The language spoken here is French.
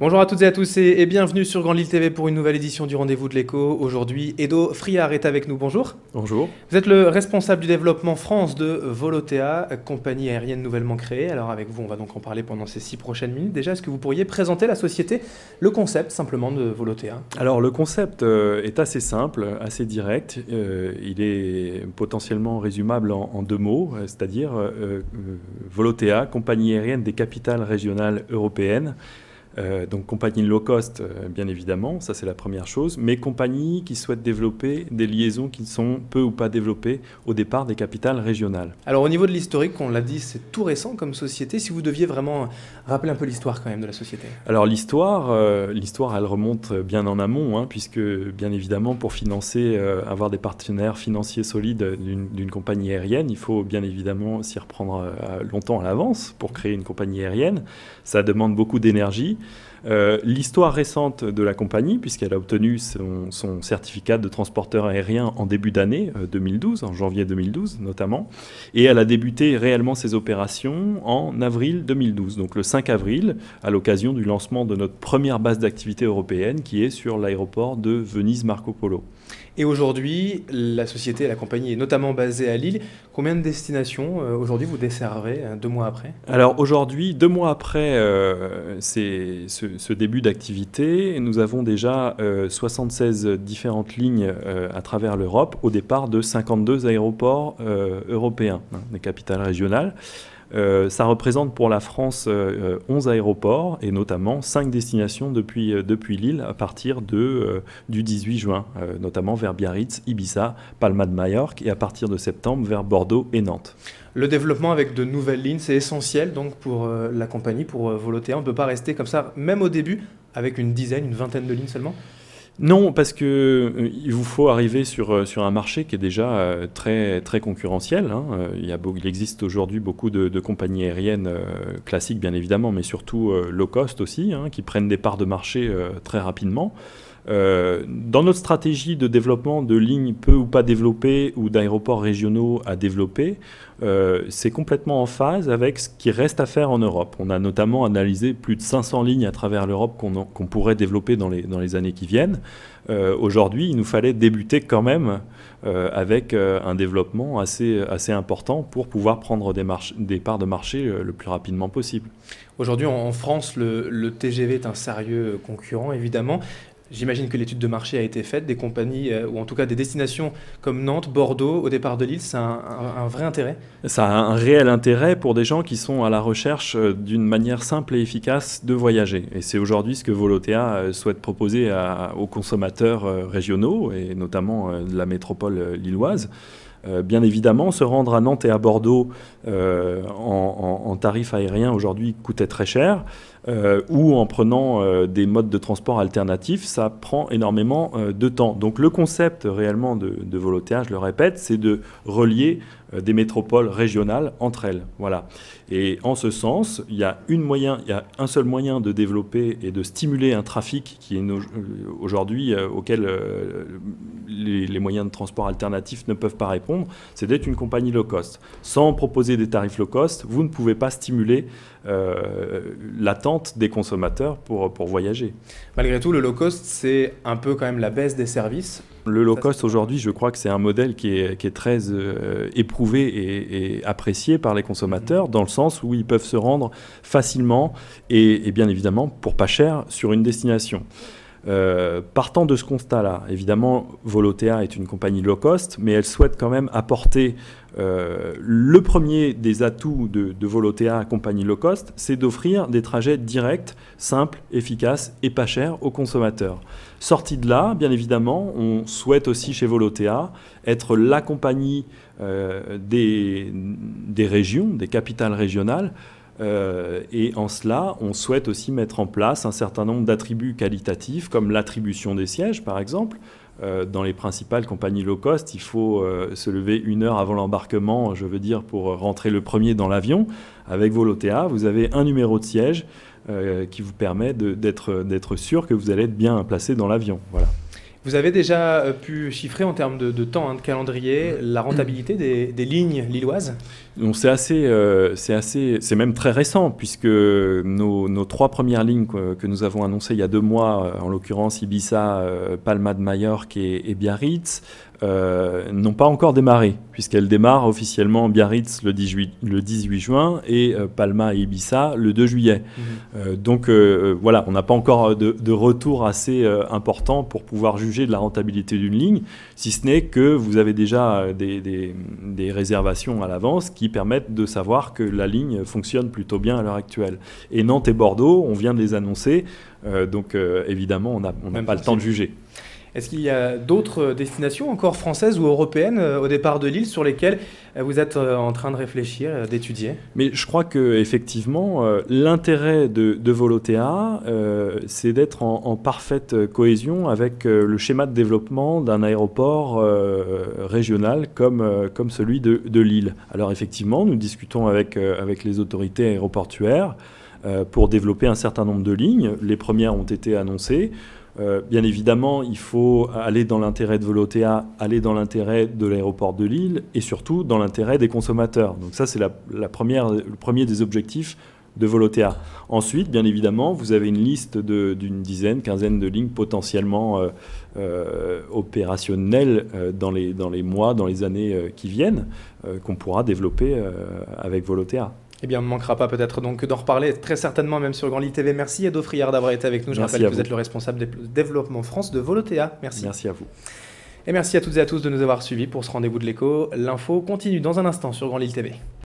Bonjour à toutes et à tous et bienvenue sur Grand Lille TV pour une nouvelle édition du Rendez-vous de l'Écho. Aujourd'hui, Edo Friard est avec nous. Bonjour. Bonjour. Vous êtes le responsable du développement France de Volotea, compagnie aérienne nouvellement créée. Alors avec vous, on va donc en parler pendant ces 6 prochaines minutes. Déjà, est-ce que vous pourriez présenter la société, le concept simplement de Volotea? Alors le concept est assez simple, assez direct. Il est potentiellement résumable en 2 mots, c'est-à-dire Volotea, compagnie aérienne des capitales régionales européennes. Donc compagnie low cost, bien évidemment, ça c'est la première chose, mais compagnie qui souhaite développer des liaisons qui sont peu ou pas développées au départ des capitales régionales. Alors au niveau de l'historique, on l'a dit, c'est tout récent comme société. Si vous deviez vraiment rappeler un peu l'histoire quand même de la société. Alors l'histoire, elle remonte bien en amont, hein, puisque bien évidemment pour financer, avoir des partenaires financiers solides d'une compagnie aérienne, il faut bien évidemment s'y reprendre longtemps à l'avance pour créer une compagnie aérienne. Ça demande beaucoup d'énergie. L'histoire récente de la compagnie, puisqu'elle a obtenu son certificat de transporteur aérien en début d'année 2012, en janvier 2012 notamment, et elle a débuté réellement ses opérations en avril 2012, donc le 5 avril, à l'occasion du lancement de notre première base d'activité européenne qui est sur l'aéroport de Venise Marco Polo. Et aujourd'hui, la société, la compagnie est notamment basée à Lille. Combien de destinations aujourd'hui vous desservez 2 mois après? Alors aujourd'hui, 2 mois après ce début d'activité, nous avons déjà 76 différentes lignes à travers l'Europe, au départ de 52 aéroports européens, hein, des capitales régionales. Ça représente pour la France 11 aéroports et notamment 5 destinations depuis Lille à partir du 18 juin, notamment vers Biarritz, Ibiza, Palma de Majorque et à partir de septembre vers Bordeaux et Nantes. Le développement avec de nouvelles lignes, c'est essentiel donc pour la compagnie, pour Volotea. On ne peut pas rester comme ça, même au début, avec une vingtaine de lignes seulement? Non, parce qu'il vous faut arriver sur un marché qui est déjà très, très concurrentiel, hein. Il existe aujourd'hui beaucoup de compagnies aériennes classiques, bien évidemment, mais surtout low cost aussi, hein, qui prennent des parts de marché très rapidement. Dans notre stratégie de développement de lignes peu ou pas développées ou d'aéroports régionaux à développer, c'est complètement en phase avec ce qui reste à faire en Europe. On a notamment analysé plus de 500 lignes à travers l'Europe qu'on pourrait développer dans les années qui viennent. Aujourd'hui, il nous fallait débuter quand même avec un développement assez important pour pouvoir prendre des parts de marché le plus rapidement possible. Aujourd'hui, en France, le TGV est un sérieux concurrent, évidemment. J'imagine que l'étude de marché a été faite, des compagnies, ou en tout cas des destinations comme Nantes, Bordeaux, au départ de Lille, ça a un vrai intérêt? Ça a un réel intérêt pour des gens qui sont à la recherche d'une manière simple et efficace de voyager. Et c'est aujourd'hui ce que Volotea souhaite proposer aux consommateurs régionaux, et notamment de la métropole lilloise. Bien évidemment, se rendre à Nantes et à Bordeaux en tarif aérien aujourd'hui coûtait très cher, ou en prenant des modes de transport alternatifs, ça prend énormément de temps. Donc le concept réellement de Volotea, je le répète, c'est de relier des métropoles régionales entre elles. Voilà. Et en ce sens, il y a un seul moyen de développer et de stimuler un trafic qui est aujourd'hui auquel les moyens de transport alternatifs ne peuvent pas répondre, c'est d'être une compagnie low cost. Sans proposer des tarifs low cost, vous ne pouvez pas stimuler l'attente des consommateurs pour voyager. Malgré tout, le low cost, c'est un peu quand même la baisse des services. Le low cost aujourd'hui, je crois que c'est un modèle qui est très éprouvé et apprécié par les consommateurs, dans le sens où ils peuvent se rendre facilement et bien évidemment pour pas cher sur une destination. Partant de ce constat-là, évidemment, Volotea est une compagnie low cost, mais elle souhaite quand même apporter le premier des atouts de Volotea, compagnie low cost, c'est d'offrir des trajets directs, simples, efficaces et pas chers aux consommateurs. Sorti de là, bien évidemment, on souhaite aussi chez Volotea être la compagnie des régions, des capitales régionales. Et en cela, on souhaite aussi mettre en place un certain nombre d'attributs qualitatifs, comme l'attribution des sièges, par exemple. Dans les principales compagnies low cost, il faut se lever 1 heure avant l'embarquement, je veux dire, pour rentrer le premier dans l'avion. Avec Volotea, vous avez un numéro de siège qui vous permet d'être sûr que vous allez être bien placé dans l'avion. Voilà. Vous avez déjà pu chiffrer en termes de temps, de calendrier, la rentabilité des lignes lilloises? Donc c'est même très récent, puisque nos 3 premières lignes que nous avons annoncées il y a 2 mois, en l'occurrence Ibiza, Palma de Majorque et Biarritz, n'ont pas encore démarré, puisqu'elles démarrent officiellement Biarritz le 18 juin et Palma et Ibiza le 2 juillet. Donc voilà, on n'a pas encore de retour assez important pour pouvoir juger de la rentabilité d'une ligne, si ce n'est que vous avez déjà des réservations à l'avance qui permettent de savoir que la ligne fonctionne plutôt bien à l'heure actuelle. Et Nantes et Bordeaux, on vient de les annoncer, donc évidemment on n'a pas le temps de juger. Est-ce qu'il y a d'autres destinations encore françaises ou européennes au départ de Lille sur lesquelles vous êtes en train de réfléchir, d'étudier? Mais je crois qu'effectivement, l'intérêt de Volotea, c'est d'être en parfaite cohésion avec le schéma de développement d'un aéroport régional comme celui de Lille. Alors effectivement, nous discutons avec les autorités aéroportuaires pour développer un certain nombre de lignes. Les premières ont été annoncées. Bien évidemment, il faut aller dans l'intérêt de Volotea, aller dans l'intérêt de l'aéroport de Lille et surtout dans l'intérêt des consommateurs. Donc ça, c'est le premier des objectifs de Volotea. Ensuite, bien évidemment, vous avez une liste d'une dizaine, quinzaine de lignes potentiellement opérationnelles dans les mois, dans les années qui viennent, qu'on pourra développer avec Volotea. Eh bien, on ne manquera pas peut-être donc d'en reparler, très certainement même sur Grand Lille TV. Merci Edo Friard d'avoir été avec nous. Je rappelle que vous êtes le responsable de développement France de Volotea. Merci. Merci à vous. Et merci à toutes et à tous de nous avoir suivis pour ce rendez-vous de l'écho. L'info continue dans un instant sur Grand Lille TV.